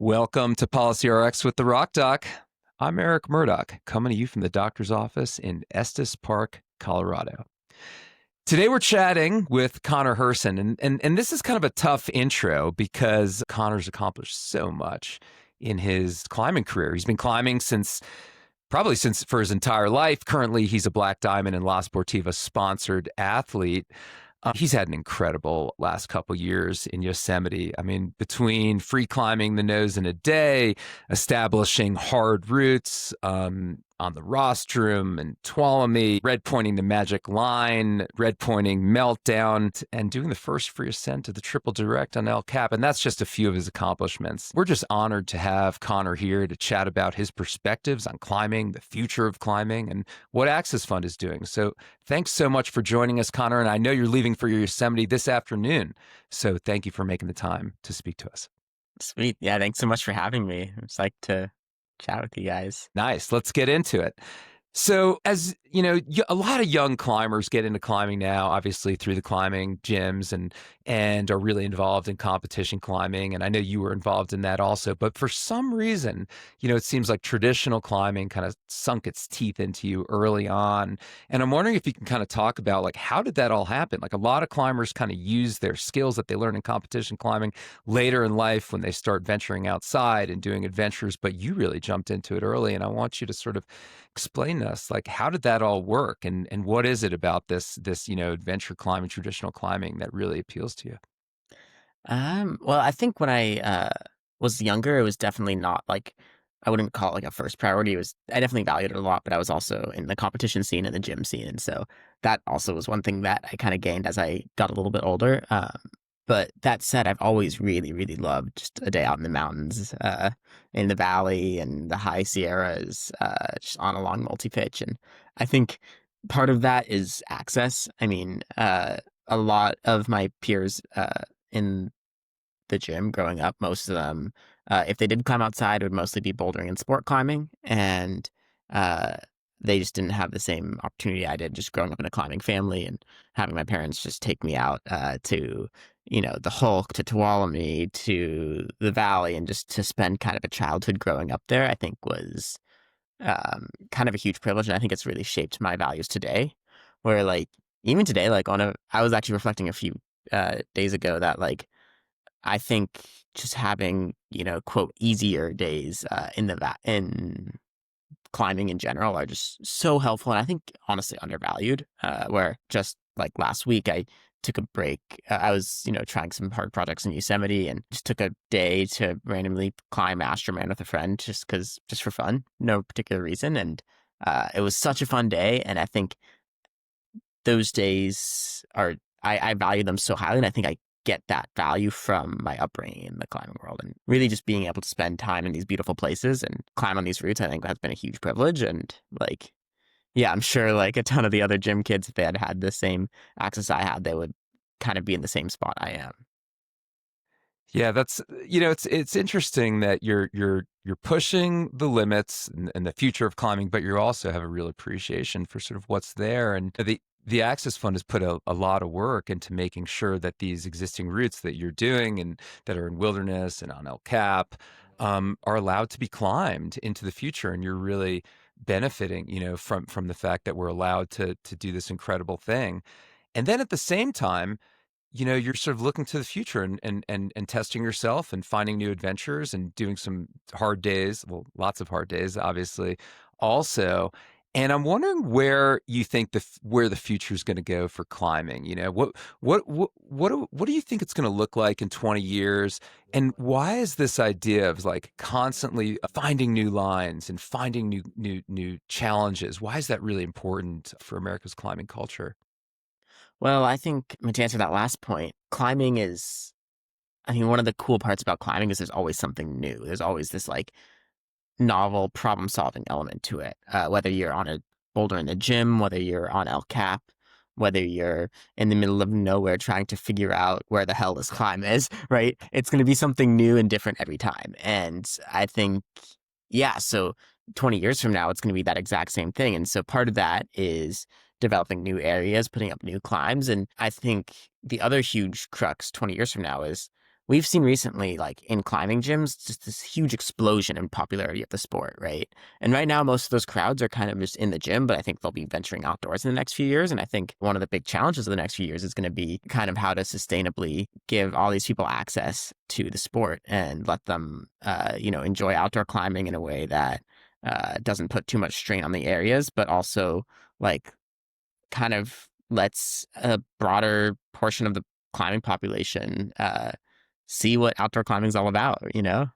Welcome to Policy RX with the Rock Doc. I'm Eric Murdoch, coming to you from the doctor's office in Estes Park, Colorado. Today we're chatting with Connor Herson, and this is kind of a tough intro because Connor's accomplished so much in his climbing career. He's been climbing probably since for his entire life. Currently, he's a Black Diamond and La Sportiva sponsored athlete. He's had an incredible last couple years in Yosemite. I mean, between free climbing the nose in a day, establishing hard routes on the rostrum and Tuolumne, red pointing the magic line, red pointing meltdown, and doing the first free ascent of the triple direct on El Cap. And that's just a few of his accomplishments. We're just honored to have Connor here to chat about his perspectives on climbing, the future of climbing, and what Access Fund is doing. So thanks so much for joining us, Connor. And I know you're leaving for your Yosemite this afternoon. So thank you for making the time to speak to us. Sweet. Yeah, thanks so much for having me. I'm psyched to chat with you guys. Nice. Let's get into it. So, as you know, a lot of young climbers get into climbing now, obviously through the climbing gyms and are really involved in competition climbing. And I know you were involved in that also. But for some reason, it seems like traditional climbing kind of sunk its teeth into you early on. And I'm wondering if you can kind of talk about like how did that all happen? Like a lot of climbers kind of use their skills that they learn in competition climbing later in life when they start venturing outside and doing adventures. But you really jumped into it early, and I want you to sort of explain to us, like, how did that all work, and what is it about this adventure climbing, traditional climbing that really appeals to you? Well, I think when I was younger, it was definitely not like I wouldn't call it like a first priority. I definitely valued it a lot, but I was also in the competition scene and the gym scene, and so that also was one thing that I kind of gained as I got a little bit older. But that said, I've always really, really loved just a day out in the mountains, in the valley and the high Sierras, just on a long multi-pitch. And I think part of that is access. I mean, a lot of my peers in the gym growing up, most of them, if they did climb outside, it would mostly be bouldering and sport climbing. And uh, they just didn't have the same opportunity I did just growing up in a climbing family and having my parents just take me out to, the Hulk, to Tuolumne, to the Valley, and just to spend kind of a childhood growing up there, I think was kind of a huge privilege. And I think it's really shaped my values today, where like, even today, like I was actually reflecting a few days ago that like, I think just having, quote, easier days in climbing in general are just so helpful. And I think honestly undervalued, where just like last week, I took a break. I was, trying some hard projects in Yosemite and just took a day to randomly climb Astroman with a friend just for fun, no particular reason. And it was such a fun day. And I think those days I value them so highly. And I think I get that value from my upbringing in the climbing world, and really just being able to spend time in these beautiful places and climb on these routes, I think has been a huge privilege. And like, yeah, I'm sure like a ton of the other gym kids, if they had had the same access I had, they would kind of be in the same spot I am. Yeah, that's it's interesting that you're pushing the limits and the future of climbing, but you also have a real appreciation for sort of what's there. And the Access Fund has put a lot of work into making sure that these existing routes that you're doing and that are in wilderness and on El Cap are allowed to be climbed into the future. And you're really benefiting, from the fact that we're allowed to do this incredible thing. And then at the same time, you're sort of looking to the future and testing yourself and finding new adventures and doing some hard days. Well, lots of hard days, obviously, also. And I'm wondering where you think where the future is going to go for climbing. What do you think it's going to look like in 20 years? And why is this idea of like constantly finding new lines and finding new challenges? Why is that really important for America's climbing culture? Well, I think, I mean, to answer that last point, climbing is, I mean, one of the cool parts about climbing is there's always something new. There's always this like novel problem solving element to it. Whether you're on a boulder in the gym, whether you're on El Cap, whether you're in the middle of nowhere trying to figure out where the hell this climb is, right? It's going to be something new and different every time. And I think, yeah, so 20 years from now, it's going to be that exact same thing. And so part of that is developing new areas, putting up new climbs. And I think the other huge crux 20 years from now is we've seen recently, like in climbing gyms, just this huge explosion in popularity of the sport, right? And right now, most of those crowds are kind of just in the gym, but I think they'll be venturing outdoors in the next few years. And I think one of the big challenges of the next few years is going to be kind of how to sustainably give all these people access to the sport and let them, enjoy outdoor climbing in a way that doesn't put too much strain on the areas, but also like kind of lets a broader portion of the climbing population see what outdoor climbing is all about, you know?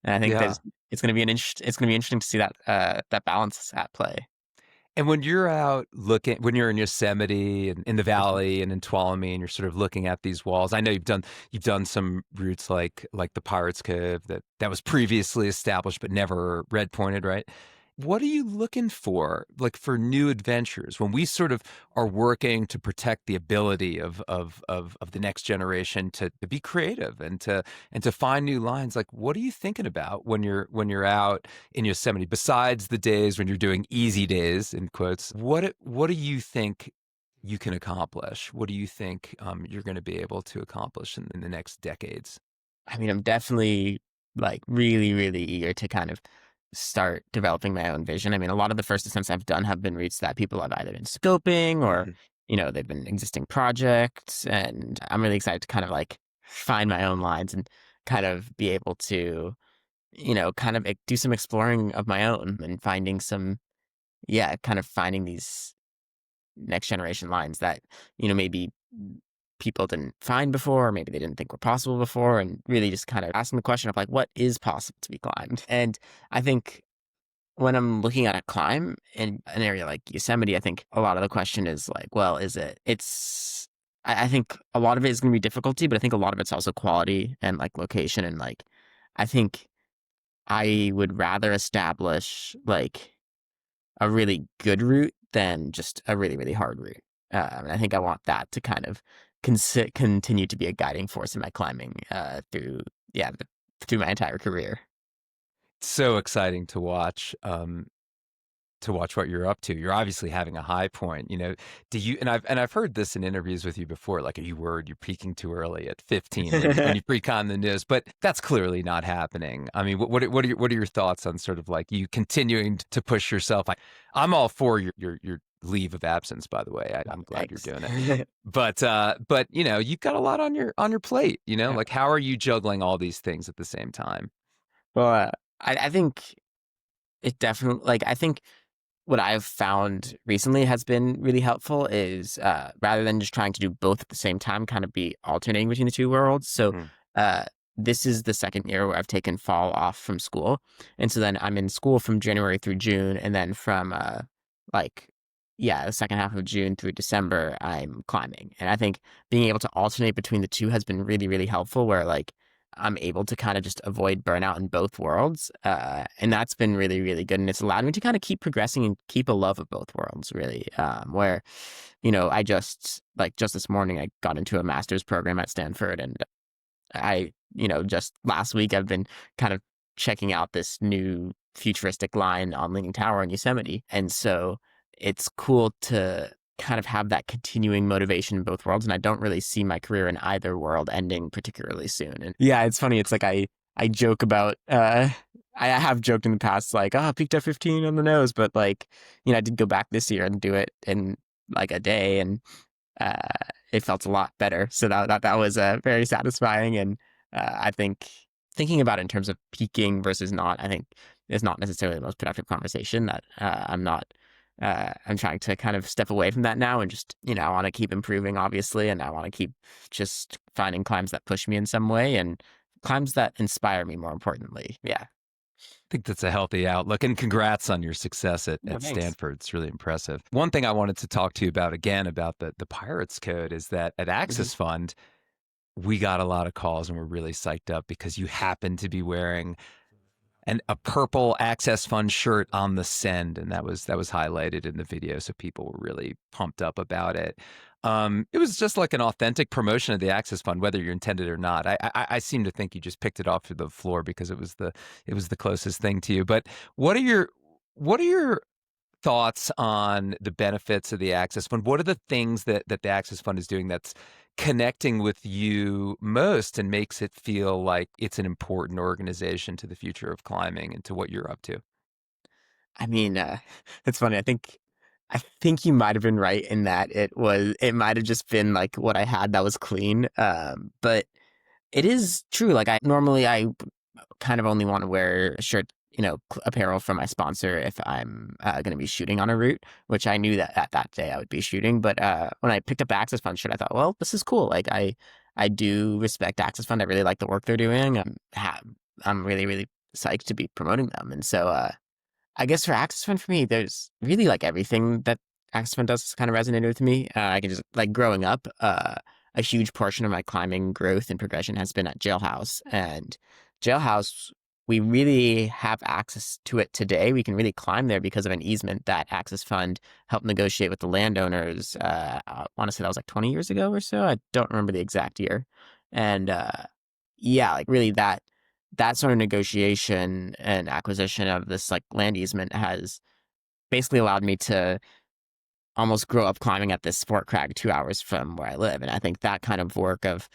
And I think Yeah. there's it's going to be it's going to be interesting to see that that balance at play. And when you're out looking, when you're in Yosemite and in the Mhm. valley and in Tuolumne, and you're sort of looking at these walls, I know you've done some routes like the Pirates Cove that was previously established but never red pointed, right? What are you looking for, like for new adventures when we sort of are working to protect the ability of the next generation to be creative and to find new lines? Like, what are you thinking about when you're out in Yosemite, besides the days when you're doing easy days in quotes? What do you think you can accomplish? What do you think you're going to be able to accomplish in the next decades? I mean, I'm definitely like really, really eager to kind of start developing my own vision. I mean, a lot of the first attempts I've done have been routes that people have either been scoping or, Mhm. they've been existing projects. And I'm really excited to kind of like find my own lines and kind of be able to, kind of do some exploring of my own and finding some, yeah, kind of finding these next generation lines that, maybe people didn't find before, or maybe they didn't think were possible before, and really just kind of asking the question of like, what is possible to be climbed? And I think when I'm looking at a climb in an area like Yosemite, I think a lot of the question is like, well, is it? I think a lot of it is going to be difficulty, but I think a lot of it's also quality and like location. And like, I think I would rather establish like a really good route than just a really, really hard route. And I think I want that to kind of continue to be a guiding force in my climbing yeah, through my entire career. So exciting to watch what you're up to. You're obviously having a high point. Do you? And I've heard this in interviews with you before. Like, are you worried you're peaking too early at 15 when you pre-con the news? But that's clearly not happening. I mean, what are your thoughts on sort of like you continuing to push yourself? I'm all for your leave of absence. By the way, I'm glad you're Thanks. doing it. But you've got a lot on your plate. Yeah. Like how are you juggling all these things at the same time? Well, I think it definitely like I think what I've found recently has been really helpful is rather than just trying to do both at the same time, kind of be alternating between the two worlds. So Hmm. uh, this is the second year where I've taken fall off from school, and so then I'm in school from January through June, and then from like the second half of June through December I'm climbing, and I think being able to alternate between the two has been really really helpful. Where like I'm able to kind of just avoid burnout in both worlds. And that's been really, really good. And it's allowed me to kind of keep progressing and keep a love of both worlds, really. Where, I just this morning, I got into a master's program at Stanford. And just last week, I've been kind of checking out this new futuristic line on Leaning Tower in Yosemite. And so it's cool to kind of have that continuing motivation in both worlds. And I don't really see my career in either world ending particularly soon. And yeah, it's funny. It's like I joke about, I have joked in the past, like, oh, I peaked at 15 on the nose, but like, I did go back this year and do it in like a day. And uh, it felt a lot better. So that was very satisfying. And I think thinking about it in terms of peaking versus not, I think is not necessarily the most productive conversation. That I'm not. I'm trying to kind of step away from that now and just, I want to keep improving, obviously, and I want to keep just finding climbs that push me in some way and climbs that inspire me, more importantly. Yeah. Think that's a healthy outlook. And congrats on your success at, No, at thanks. Stanford. It's really impressive. One thing I wanted to talk to you about again about the Pirates Code is that at Hmm. Access Fund, we got a lot of calls and we're really psyched up because you happen to be wearing a purple Access Fund shirt on the send, and that was highlighted in the video, so people were really pumped up about it. It was just like an authentic promotion of the Access Fund, whether you're intended or not. I seem to think you just picked it off to the floor because it was the closest thing to you. But what are your thoughts on the benefits of the Access Fund? What are the things that the Access Fund is doing that's connecting with you most and makes it feel like it's an important organization to the future of climbing and to what you're up to? I mean, it's funny. I think you might have been right in that it might have just been like what I had that was clean. But it is true. Like I kind of only want to wear a shirt, apparel from my sponsor if I'm going to be shooting on a route, which I knew that day I would be shooting. But when I picked up the Access Fund shirt, I thought, well, this is cool. Like I do respect Access Fund. I really like the work they're doing. I'm really, really psyched to be promoting them. And so, I guess for Access Fund for me, there's really like everything that Access Fund does has kind of resonated with me. I can just like growing up, a huge portion of my climbing growth and progression has been at Jailhouse. And Jailhouse, we really have access to it today. We can really climb there because of an easement that Access Fund helped negotiate with the landowners. I want to say that was like 20 years ago or so. I don't remember the exact year. And yeah, like really that sort of negotiation and acquisition of this like land easement has basically allowed me to almost grow up climbing at this sport crag 2 hours from where I live. And I think that kind of work of,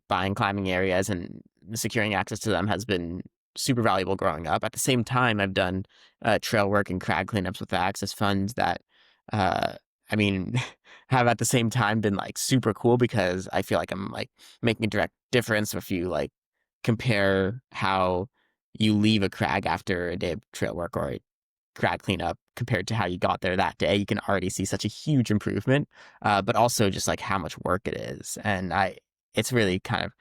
buying climbing areas and securing access to them has been super valuable growing up. At the same time, I've done trail work and crag cleanups with the Access Funds that, uh, I mean, have at the same time been like super cool because I feel like I'm like making a direct difference if you like compare how you leave a crag after a day of trail work or crag cleanup compared to how you got there that day. You can already see such a huge improvement, but also just like how much work it is. And it's really kind of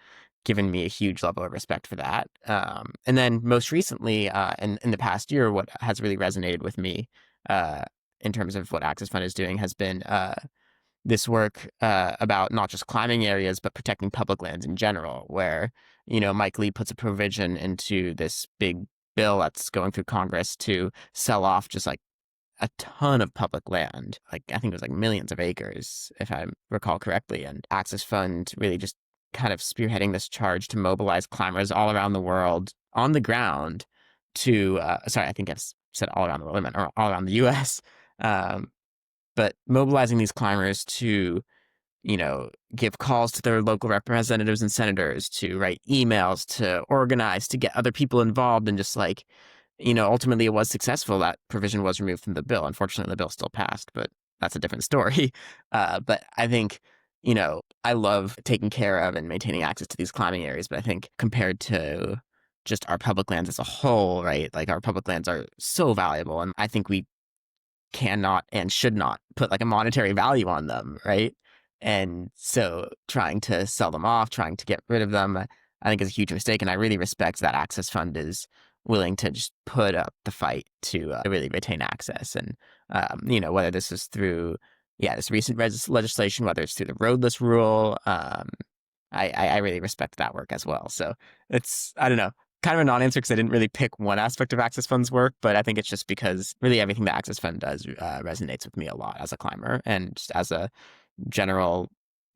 given me a huge level of respect for that. And then most recently, in the past year, what has really resonated with me, uh, in terms of what Access Fund is doing has been, this work about not just climbing areas but protecting public lands in general, where Mike Lee puts a provision into this big bill that's going through Congress to sell off just like a ton of public land. Like I think it was like millions of acres, if I recall correctly. And Access Fund really just kind of spearheading this charge to mobilize climbers all around the world on the ground to sorry, I think I've said all around the world, I meant all around the US. Um, but mobilizing these climbers to, give calls to their local representatives and senators, to write emails, to organize, to get other people involved, and just like, ultimately it was successful. That provision was removed from the bill. Unfortunately, the bill still passed, but that's a different story. But I think, I love taking care of and maintaining access to these climbing areas, but I think compared to just our public lands as a whole, right? Like our public lands are so valuable, and I think we cannot and should not put like a monetary value on them, right? And so trying to sell them off, trying to get rid of them, I think is a huge mistake. And I really respect that Access Fund is willing to just put up the fight to really retain access. And, whether this is through, yeah, this recent legislation, whether it's through the roadless rule, I really respect that work as well. So I don't know, kind of a non-answer because I didn't really pick one aspect of Access Fund's work, but I think it's just because really everything that Access Fund does resonates with me a lot as a climber and just as a general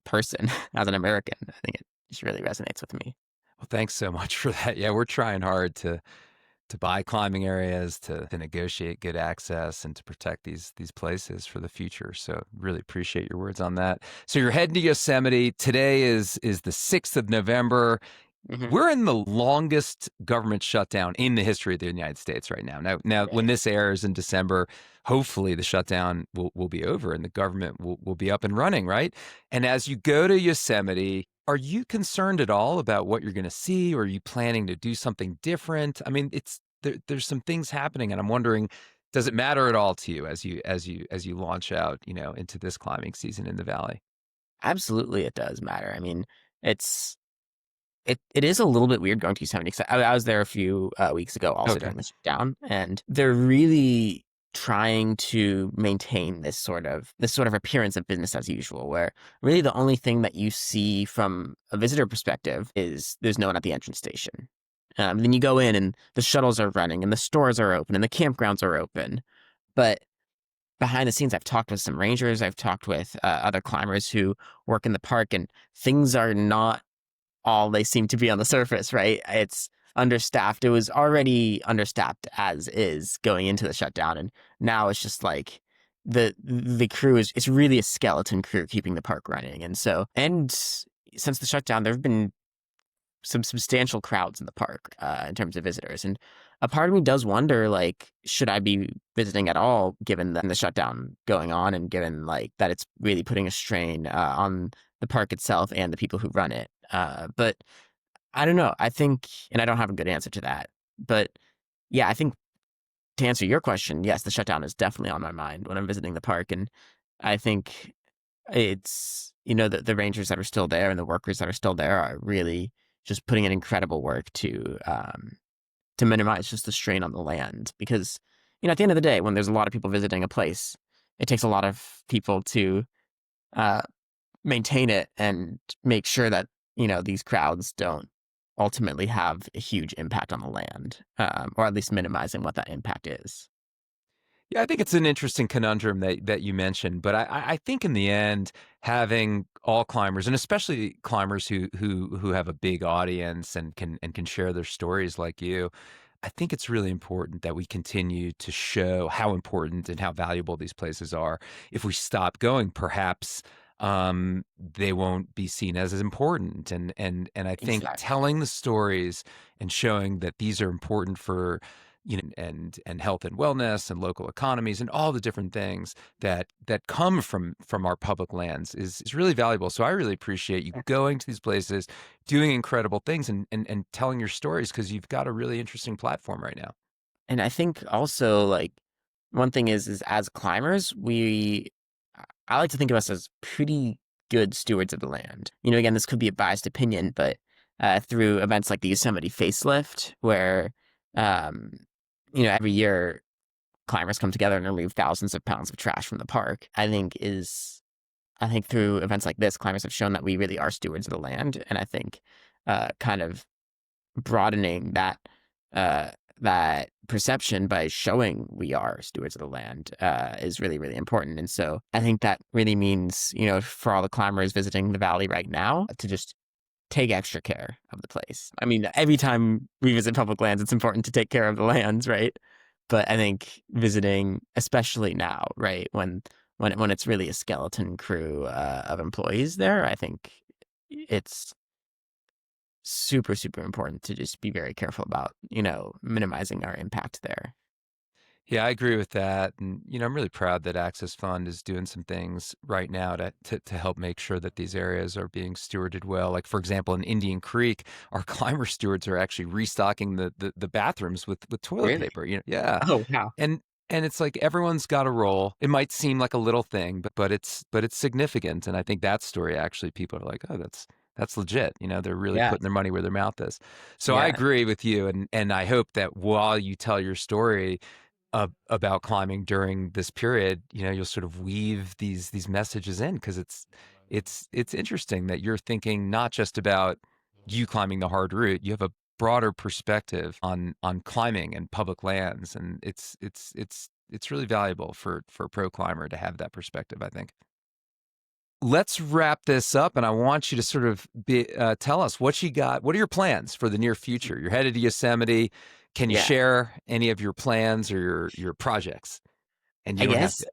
person, as an American. I think it just really resonates with me. Well, thanks so much for that. Yeah, we're trying hard to buy climbing areas, to negotiate good access, and to protect these places for the future. So really appreciate your words on that. So you're heading to Yosemite. Today is the 6th of November. Hmm. We're in the longest government shutdown in the history of the United States right now. Now, when Right. this airs in December, hopefully the shutdown will be over and the government will be up and running, right? And as you go to Yosemite, are you concerned at all about what you're going to see, or are you planning to do something different? I mean, there's some things happening, and I'm wondering, does it matter at all to you as you launch out, into this climbing season in the valley? Absolutely, it does matter. I mean, it's it is a little bit weird going to Yosemite. 'Cause I was there a few weeks ago, also Okay. during the shutdown, and they're really trying to maintain this sort of appearance of business as usual, where really the only thing that you see from a visitor perspective is there's no one at the entrance station. Then you go in and the shuttles are running and the stores are open and the campgrounds are open, but behind the scenes, I've talked with some rangers, I've talked with other climbers who work in the park, and things are not all they seem to be on the surface, right? It's understaffed. It was already understaffed as is going into the shutdown. And now it's just like the crew is it's really a skeleton crew keeping the park running. And so and since the shutdown, there have been some substantial crowds in the park in terms of visitors. And a part of me does wonder, like, should I be visiting at all given the shutdown going on and given like that it's really putting a strain on the park itself and the people who run it. But I don't know. I think, and I don't have a good answer to that. But yeah, I think to answer your question, yes, the shutdown is definitely on my mind when I'm visiting the park. And I think it's, the rangers that are still there and the workers that are still there are really just putting in incredible work to minimize just the strain on the land. Because, at the end of the day, when there's a lot of people visiting a place, it takes a lot of people to uh, maintain it and make sure that, these crowds don't ultimately have a huge impact on the land, or at least minimizing what that impact is. Yeah, I think it's an interesting conundrum that you mentioned, but I think in the end, having all climbers, and especially climbers who have a big audience and can share their stories like you, I think it's really important that we continue to show how important and how valuable these places are. If we stop going, perhaps they won't be seen as important. And I think Exactly. telling the stories and showing that these are important for and health and wellness and local economies and all the different things that come from our public lands is really valuable. So I really appreciate you going to these places, doing incredible things and telling your stories because you've got a really interesting platform right now. And I think also like one thing is as climbers, I like to think of us as pretty good stewards of the land. Again, this could be a biased opinion, but through events like the Yosemite facelift, where um, every year climbers come together and remove thousands of pounds of trash from the park, I think through events like this, climbers have shown that we really are stewards of the land. And I think kind of broadening uh, that perception by showing we are stewards of the land is really, really important. And so I think that really means, for all the climbers visiting the valley right now to just take extra care of the place. I mean, every time we visit public lands, it's important to take care of the lands, right? But I think visiting, especially now, right, when it's really a skeleton crew of employees there, I think it's super, super important to just be very careful about, minimizing our impact there. Yeah, I agree with that. And, I'm really proud that Access Fund is doing some things right now to help make sure that these areas are being stewarded well. Like, for example, in Indian Creek, our climber stewards are actually restocking the bathrooms with toilet Really? paper. Yeah. Oh, wow. And and it's like everyone's got a role. It might seem like a little thing, but it's significant. And I think that story actually people are like, oh, that's legit. They're really Yeah. putting their money where their mouth is. So I Yeah. agree with you, and I hope that while you tell your story about climbing during this period, you'll sort of weave these messages in because it's interesting that you're thinking not just about you climbing the hard route. You have a broader perspective on climbing and public lands, and it's really valuable for a pro climber to have that perspective, I think. Let's wrap this up, and I want you to sort of tell us what you got. What are your plans for the near future? You're headed to Yosemite. Can you Yeah. share any of your plans or your projects? And you I don't have guess to.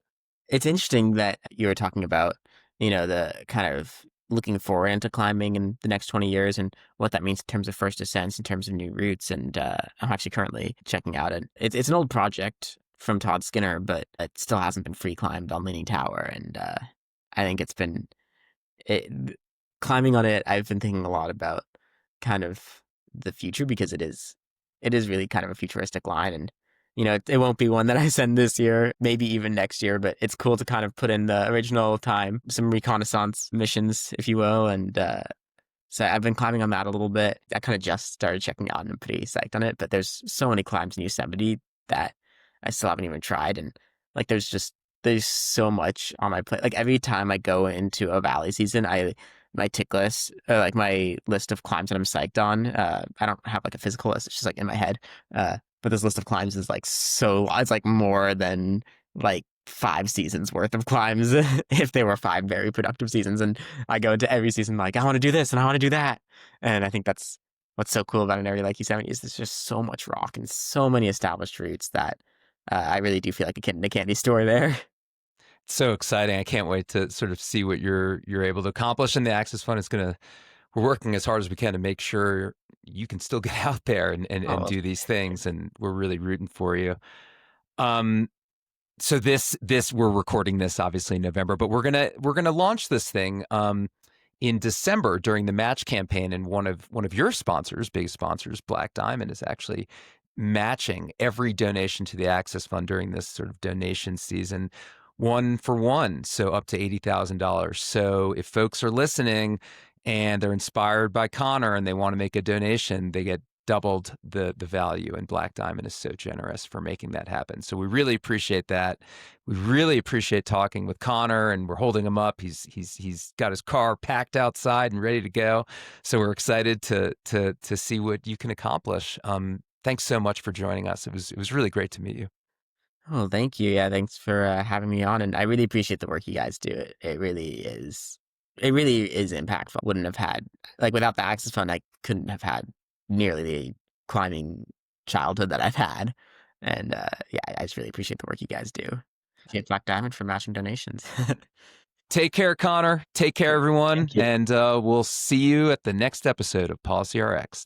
it's interesting that you were talking about, the kind of looking forward into climbing in the next 20 years and what that means in terms of first ascents, in terms of new routes. And I'm actually currently checking out it. It's an old project from Todd Skinner, but it still hasn't been free climbed on Leaning Tower. And I think it, climbing on it. I've been thinking a lot about kind of the future because it is really kind of a futuristic line. And it won't be one that I send this year, maybe even next year, but it's cool to kind of put in the original time, some reconnaissance missions, if you will. And so I've been climbing on that a little bit. I kind of just started checking out and I'm pretty psyched on it. But there's so many climbs in Yosemite that I still haven't even tried. And like there's so much on my plate. Like every time I go into a valley season, my tick list, like my list of climbs that I'm psyched on. I don't have like a physical list; it's just like in my head. But this list of climbs is like it's like more than like 5 seasons worth of climbs if they were 5 very productive seasons. And I go into every season like I want to do this and I want to do that. And I think that's what's so cool about an area like Yosemite is there's just so much rock and so many established routes that I really do feel like a kid in a candy store there. So exciting. I can't wait to sort of see what you're able to accomplish. And the Access Fund is we're working as hard as we can to make sure you can still get out there and Oh, do these things. And we're really rooting for you. Um, so this we're recording this obviously in November, but we're gonna launch this thing in December during the match campaign, and one of your sponsors, big sponsors, Black Diamond, is actually matching every donation to the Access Fund during this sort of donation season, one for one, so up to $80,000. So if folks are listening and they're inspired by Connor and they want to make a donation, they get doubled the value, and Black Diamond is so generous for making that happen. So we really appreciate that. We really appreciate talking with Connor, and we're holding him up. He's got his car packed outside and ready to go. So we're excited to see what you can accomplish. Thanks so much for joining us. It was really great to meet you. oh, thank you. Yeah, thanks for having me on, and I really appreciate the work you guys do. It really is impactful. Wouldn't have had like without the Access Fund, I couldn't have had nearly the climbing childhood that I've had. And yeah, I just really appreciate the work you guys do. Appreciate Black Diamond for matching donations. Take care, Connor. Take care, Okay, everyone, thank you. and we'll see you at the next episode of Policy RX.